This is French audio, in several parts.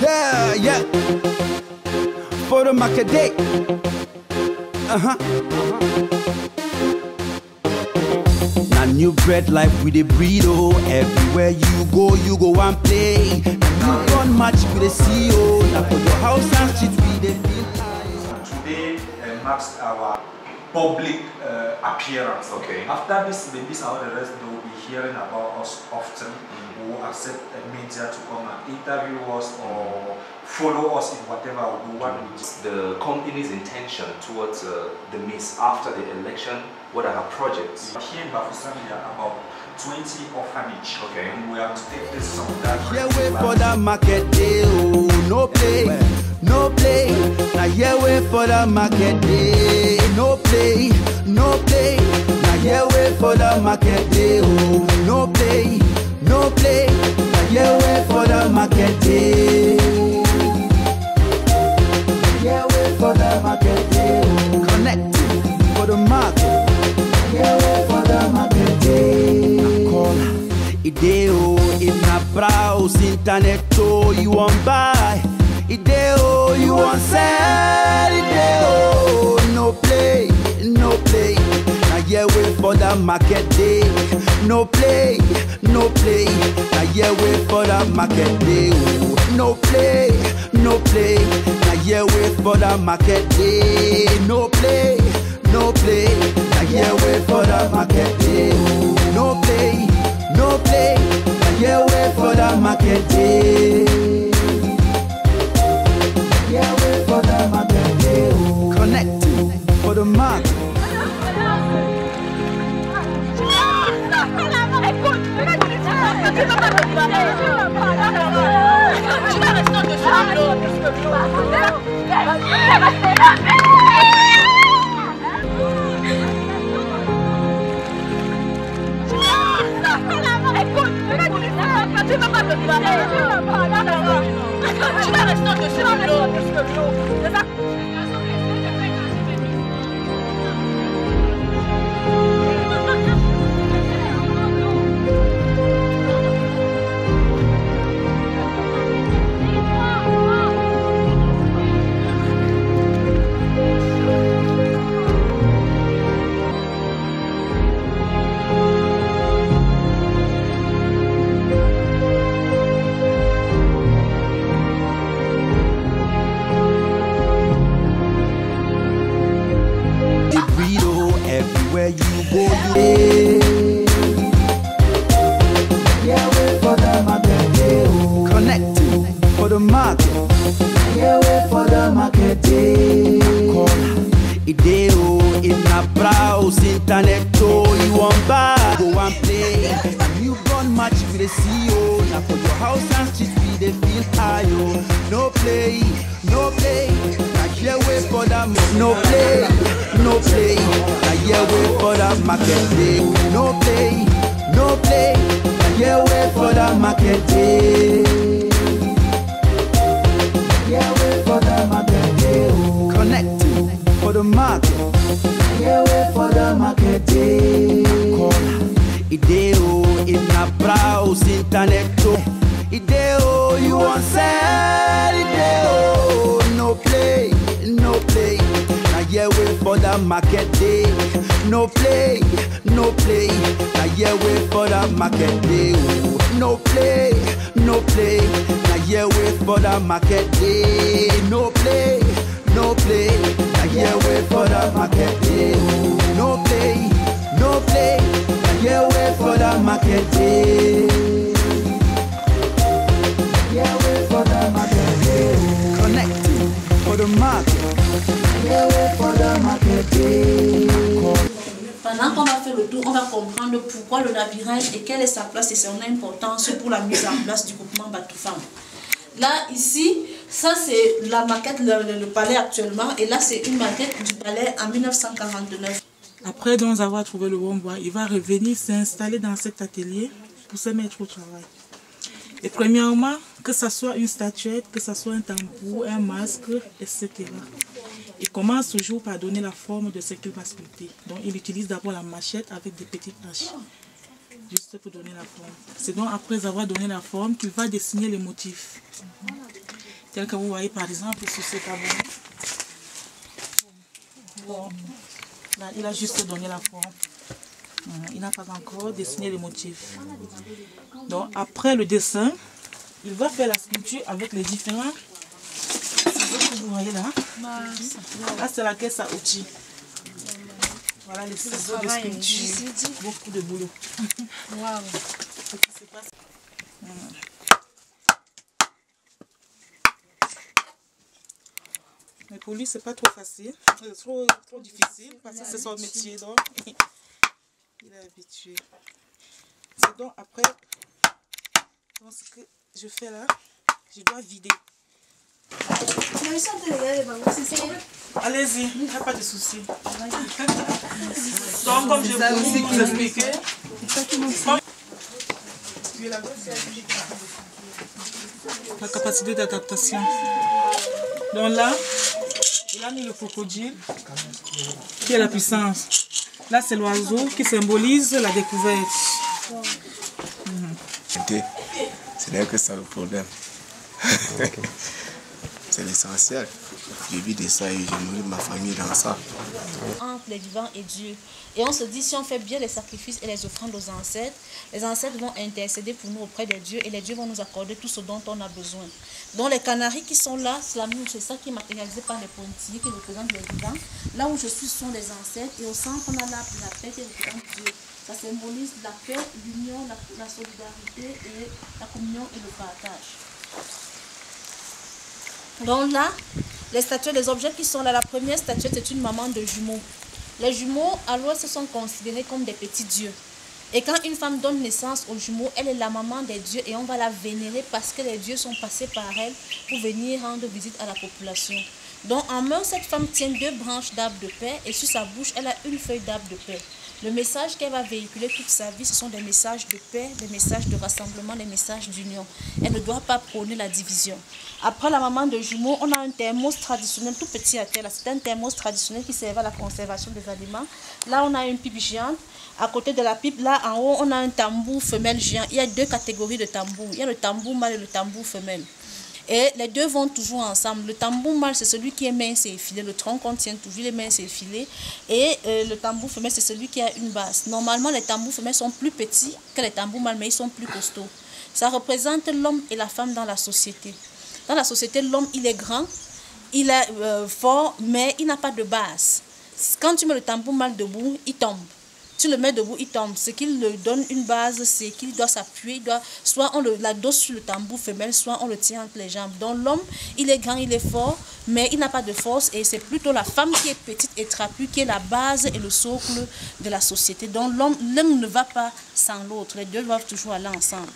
Yeah. For the market day. Now new bread life with the breed, oh. Everywhere you go and play. You run match with the CEO. Now for your house and street with the feel high. Today marks our public appearance. Okay. After this, the Miss and the rest, they will be hearing about us often. We will accept a media to come and interview us or follow us in whatever we want. The company's intention towards the Miss after the election, what are her projects? Here in Bafoussam, there are about 20 orphanage. Okay. And we have to take this some of that. Yeah, wait for the market day, oh. No play. Now yeah, wait for the market day. No play. Now yeah, wait for the market day, oh. No play. Now yeah, wait for the market day. Yeah, wait for the market day, oh. Connect for the market. Yeah, wait for the market day. I call Ideo in a browse internet, oh, you want buy. Ideo, you want sell. Ideo, no play. Now yeah, wait for the market day. No play. Now yeah, wait for the market day. Oh. No play. Now yeah, wait for the market day. No play. Now yeah, wait for the market day. Oh. No play. Now yeah, wait for the market day. Yeah, wait for the market day. Oh. Connect for the market. Everywhere you go, yeah, wait for the market day. Oh. Connect for the market. Yeah, wait for the market day. Call Ideo in a browse internet, oh, you want buy, go and play. You run match with the CEO. Now for your house and street with the feel high, oh. No play. Now yeah, wait for the no play. Now yeah, wait for the market day. No play. Now yeah, wait for the market day. Yeah, wait for the market day. Oh. Connect for the market. Yeah, wait for the market day. Call Ideo in a browse internet, oh. Ideo, you want sell. Ideo, no play. Now yeah, wait for the market day. No play. Now yeah, wait for the market day. Oh. No play. Now yeah, wait for the market day. No play. Now yeah, wait for the market day. Oh. No play. Now yeah, wait for the market day. Yeah, wait for the market day. Connect for the market. Yeah, wait for the market day. Pendant qu'on va faire le tour, on va comprendre pourquoi le labyrinthe et quelle est sa place et son importance pour la mise en place du groupement Batoufam. Là, ici, ça c'est la maquette, le palais actuellement, et là c'est une maquette du palais en 1949. Après donc avoir trouvé le bon bois, il va revenir s'installer dans cet atelier pour se mettre au travail. Et premièrement, que ce soit une statuette, que ce soit un tambour, un masque, etc. Il commence toujours par donner la forme de ce qu'il va sculpter. Donc il utilise d'abord la machette avec des petites haches, juste pour donner la forme. C'est donc après avoir donné la forme qu'il va dessiner les motifs. Tel que vous voyez par exemple sur ce tableau. Bon, là, il a juste donné la forme. Il n'a pas encore dessiné les motifs. Donc après le dessin, il va faire la sculpture avec les différents ciseaux que vous voyez là. Là c'est la caisse à outils. Voilà les ciseaux de sculpture. Beaucoup de boulot. Waouh. Mais pour lui, c'est pas trop facile, c'est trop difficile parce que c'est son métier, donc il est habitué. C'est donc après, donc ce que je fais là, je dois vider. Allez-y, il n'y a pas de souci. Donc comme je vous expliquais, la capacité d'adaptation. Donc là, il a mis le crocodile, qui est la puissance. Là, c'est l'oiseau qui symbolise la découverte. C'est là que ça le problème. C'est l'essentiel. Je vis de ça et je nourris ma famille dans ça. Entre les vivants et Dieu. Et on se dit, si on fait bien les sacrifices et les offrandes aux ancêtres, les ancêtres vont intercéder pour nous auprès des dieux et les dieux vont nous accorder tout ce dont on a besoin. Donc les canaris qui sont là, c'est ça qui est matérialisé par les pointillés qui représentent les vivants. Là où je suis, ce sont les ancêtres et au centre, on a la paix qui représente Dieu. Ça symbolise la paix, l'union, la solidarité et la communion et le partage. Donc là, les statuettes, les objets qui sont là, la première statuette c'est une maman de jumeaux. Les jumeaux à l'ouest sont considérés comme des petits dieux. Et quand une femme donne naissance aux jumeaux, elle est la maman des dieux et on va la vénérer parce que les dieux sont passés par elle pour venir rendre visite à la population. Donc en main, cette femme tient 2 branches d'arbre de paix et sur sa bouche, elle a une feuille d'arbre de paix. Le message qu'elle va véhiculer toute sa vie, ce sont des messages de paix, des messages de rassemblement, des messages d'union. Elle ne doit pas prôner la division. Après la maman de jumeaux, on a un thermos traditionnel tout petit à terre. C'est un thermos traditionnel qui servait à la conservation des aliments. Là, on a une pipe géante. À côté de la pipe, là en haut, on a un tambour femelle géant. Il y a 2 catégories de tambours. Il y a le tambour mâle et le tambour femelle. Et les deux vont toujours ensemble. Le tambour mâle, c'est celui qui est mince et effilé. Le tronc contient toujours les minces et effilés. Et le tambour femelle, c'est celui qui a une base. Normalement, les tambours femelles sont plus petits que les tambours mâles, mais ils sont plus costauds. Ça représente l'homme et la femme dans la société. Dans la société, l'homme, il est grand, il est fort, mais il n'a pas de base. Quand tu mets le tambour mâle debout, il tombe. Tu le mets debout, il tombe. Ce qui lui donne une base, c'est qu'il doit s'appuyer. Soit on l'adosse sur le tambour femelle, soit on le tient entre les jambes. Donc l'homme, il est grand, il est fort, mais il n'a pas de force. Et c'est plutôt la femme qui est petite et trapue, qui est la base et le socle de la société. Donc l'homme, l'un ne va pas sans l'autre. Les deux doivent toujours aller ensemble.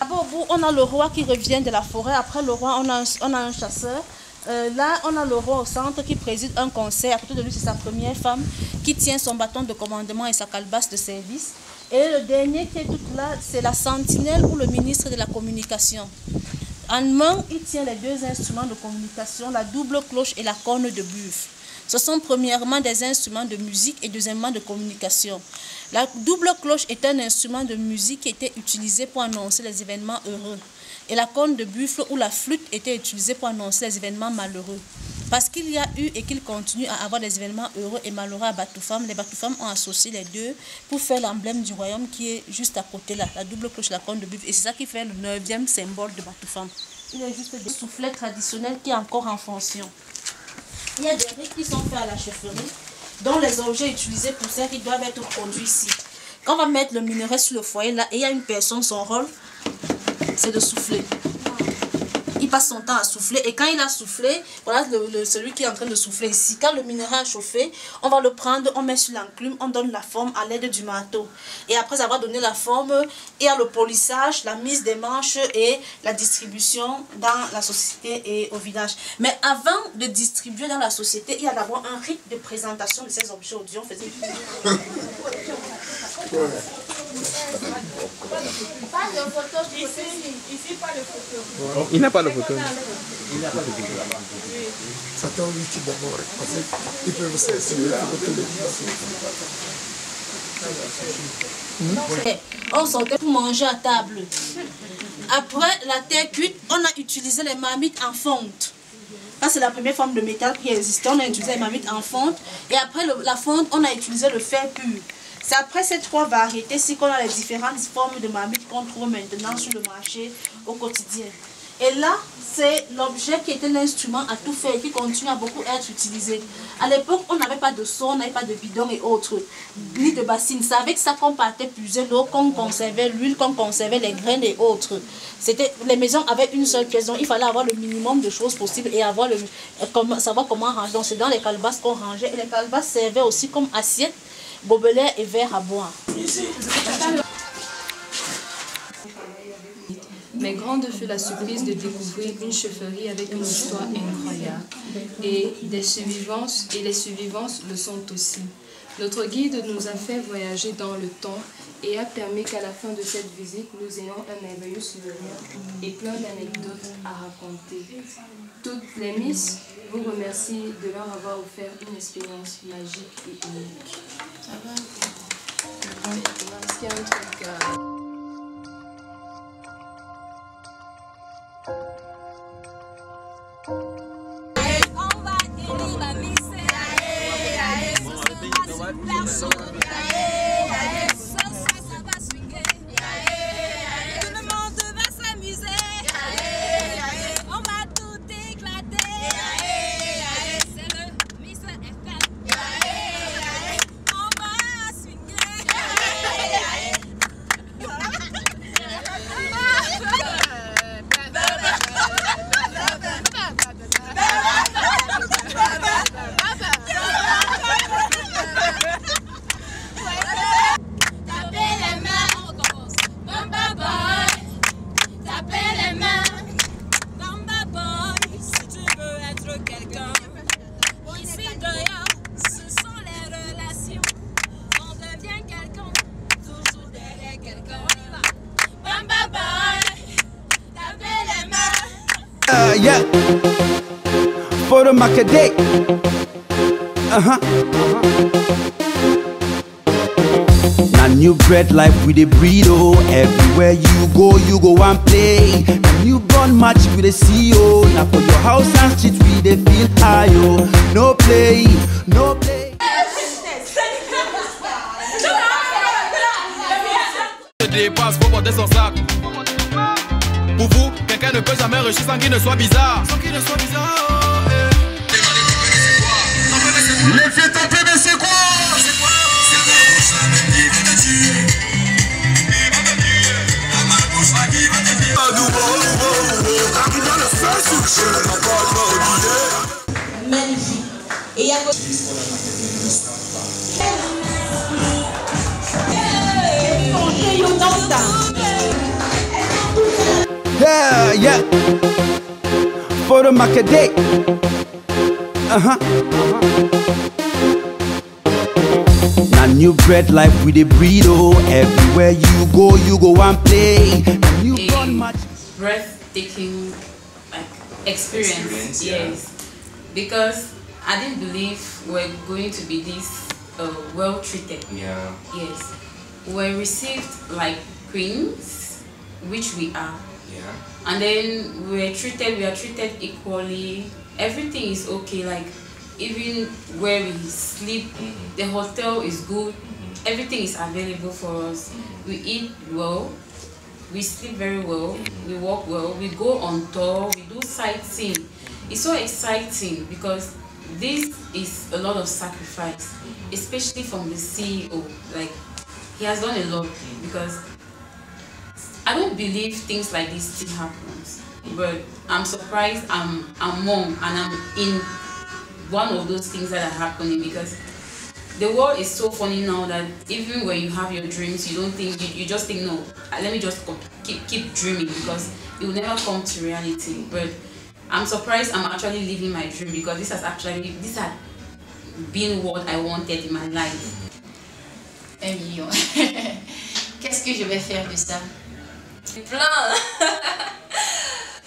D'abord, au bout, on a le roi qui revient de la forêt. Après le roi, on a un chasseur. Là, on a le roi au centre qui préside un conseil. À côté de lui, c'est sa première femme qui tient son bâton de commandement et sa calebasse de service. Et le dernier qui est tout là, c'est la sentinelle ou le ministre de la communication. En main, il tient les 2 instruments de communication, la double cloche et la corne de buffle. Ce sont premièrement des instruments de musique et deuxièmement de communication. La double cloche est un instrument de musique qui était utilisé pour annoncer les événements heureux. Et la corne de buffle ou la flûte était utilisée pour annoncer les événements malheureux. Parce qu'il y a eu et qu'il continue à avoir des événements heureux et malheureux à Batoufam, les Batoufam ont associé les deux pour faire l'emblème du royaume qui est juste à côté là, la double cloche, la corne de buffle. Et c'est ça qui fait le 9e symbole de Batoufam. Il est juste des soufflets traditionnels qui est encore en fonction. Il y a des rites qui sont faits à la chefferie, dont les objets utilisés pour ça, ils doivent être produits ici. Quand on va mettre le minerai sur le foyer là, et il y a une personne, son rôle, c'est de souffler. Il passe son temps à souffler et quand il a soufflé, voilà celui qui est en train de souffler ici. Quand le minerai a chauffé, on va le prendre, on met sur l'enclume, on donne la forme à l'aide du marteau. Et après avoir donné la forme, il y a le polissage, la mise des manches et la distribution dans la société et au village. Mais avant de distribuer dans la société, il y a d'abord un rite de présentation de ces objets audio. Pas de photo, ici pas de photo. Il n'a pas de photo. Il n'a pas de photo. Ça tombe ici d'abord. Parce qu'ils peuvent s'assurer la photo. On sortait pour manger à table. Après la terre cuite, on a utilisé les marmites en fonte. Ça, c'est la première forme de métal qui existait. On a utilisé les marmites en fonte. Et après la fonte, on a utilisé le fer pur. C'est après ces trois variétés-ci qu'on a les différentes formes de marmites qu'on trouve maintenant sur le marché au quotidien. Et là, c'est l'objet qui était l'instrument à tout faire et qui continue à beaucoup être utilisé. À l'époque, on n'avait pas de seau, on n'avait pas de bidon et autres, ni de bassine. C'est avec ça qu'on partait puiser l'eau, qu'on conservait l'huile, qu'on conservait les graines et autres. Les maisons avaient une seule pièce, donc il fallait avoir le minimum de choses possibles et avoir savoir comment ranger. Donc c'est dans les calebasses qu'on rangeait. Et les calebasses servaient aussi comme assiette, gobelet et verre à boire. Mais grande fut la surprise de découvrir une chefferie avec une histoire incroyable. Et les survivances le sont aussi. Notre guide nous a fait voyager dans le temps et a permis qu'à la fin de cette visite, nous ayons un merveilleux souvenir et plein d'anecdotes à raconter. Toutes les Miss vous remercient de leur avoir offert une expérience magique et unique. Ça va? Est-ce qu'il y a un truc Yeah, for the market day. Now new bread life with a breed, oh. Everywhere you go and play. A newborn match with a CEO. Now for your house and street we they feel high, oh. No play, no play. Dépasse, faut porter son sac. Pour vous, quelqu'un ne peut jamais réussir sans qu'il ne soit bizarre. Sans qu'il ne soit bizarre. Les filles tapées, mais c'est quoi? Magnifique. Et il y a Yeah, yeah, for the market day. Now new bread life with a breed, oh. Everywhere you go and play. A newborn match. Breathtaking experience. Yes, because I didn't believe we're going to be this well treated. Yeah. Yes, we're received like queens, which we are. Yeah. And then we are treated equally. Everything is okay, like even where we sleep, the hotel is good, everything is available for us. We eat well, we sleep very well, we walk well, we go on tour, we do sightseeing. It's so exciting because this is a lot of sacrifice, especially from the CEO. Like, he has done a lot because I don't believe things like this still happens, but I'm surprised I'm among and I'm in one of those things that are happening, because the world is so funny now that even when you have your dreams, you don't think, you just think, no, let me just keep dreaming, because it will never come to reality. But I'm surprised I'm actually living my dream, because this had been what I wanted in my life. 1 million. Qu'est-ce que je vais faire de ça? Plein.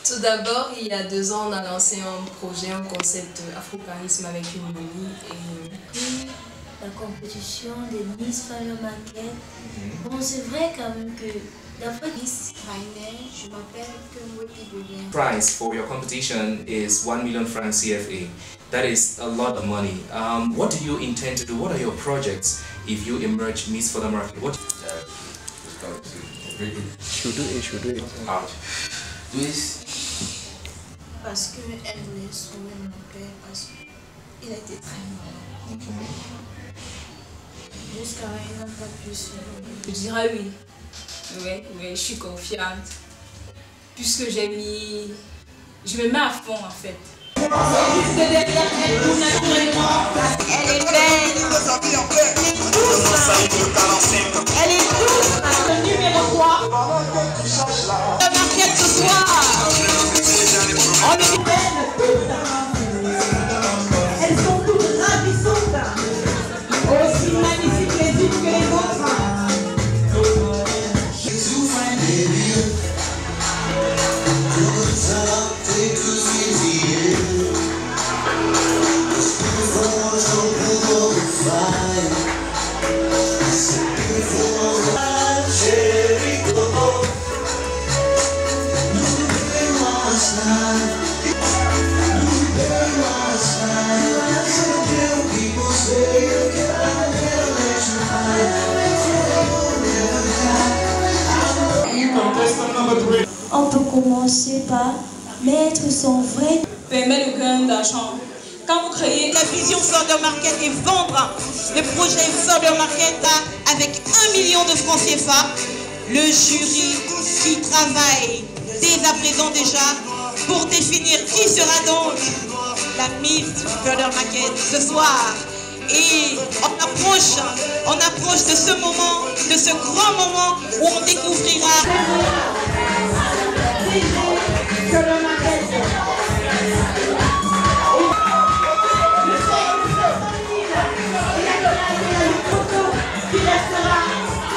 Tout d'abord, il y a 2 ans, on a lancé un projet, un concept Afro-Charisme avec une amie. Et la compétition des Miss Fire Market. Bon, c'est vrai quand même que Je m'appelle Kemweti Boudin. Price for your competition is 1 million francs CFA. That is a lot of money. What do you intend to do? What are your projects if you emerge Miss Further Market? What? Should do it. Out. Do it. Parce qu'elle voulait sauver mon père, parce qu'il a été très malade. Jusqu'à là, il n'a pas pu suivre. Je dirais oui. Oui, je suis confiante. Puisque je me mets à fond en fait. Elle est belle. Elle est douce. Le numéro 3. La marquette ce soir. On est belles. Elles sont toutes ravissantes. Aussi magnifiques les unes que les autres. On peut commencer par mettre son vrai. Permet le gain d'argent. Quand vous créez la vision Further Market et vendre le projet Further Market avec 1 million de francs CFA, le jury qui travaille dès à présent déjà pour définir qui sera donc la Miss Further Market ce soir. Et on approche de ce moment, de ce grand moment où on découvrira Further Market. Qui restera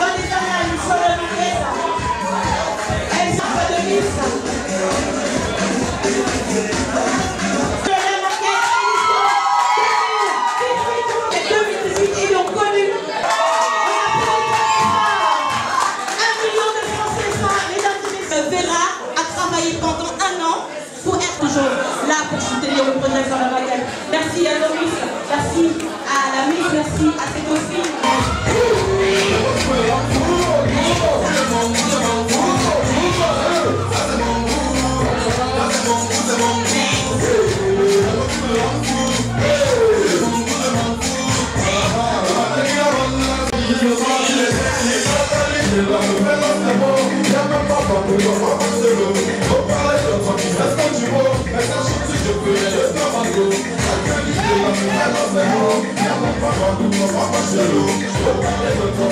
dans les annales sur le market. Elle s'en va de Miss. Ils l'ont connu. On a 1 million de francs CFA, mesdames et messieurs. Vera a travaillé pendant 1 an pour être toujours là pour soutenir le projet sur la baguette. Merci à Loris, merci à la Miss, merci à ses deux filles. Hello.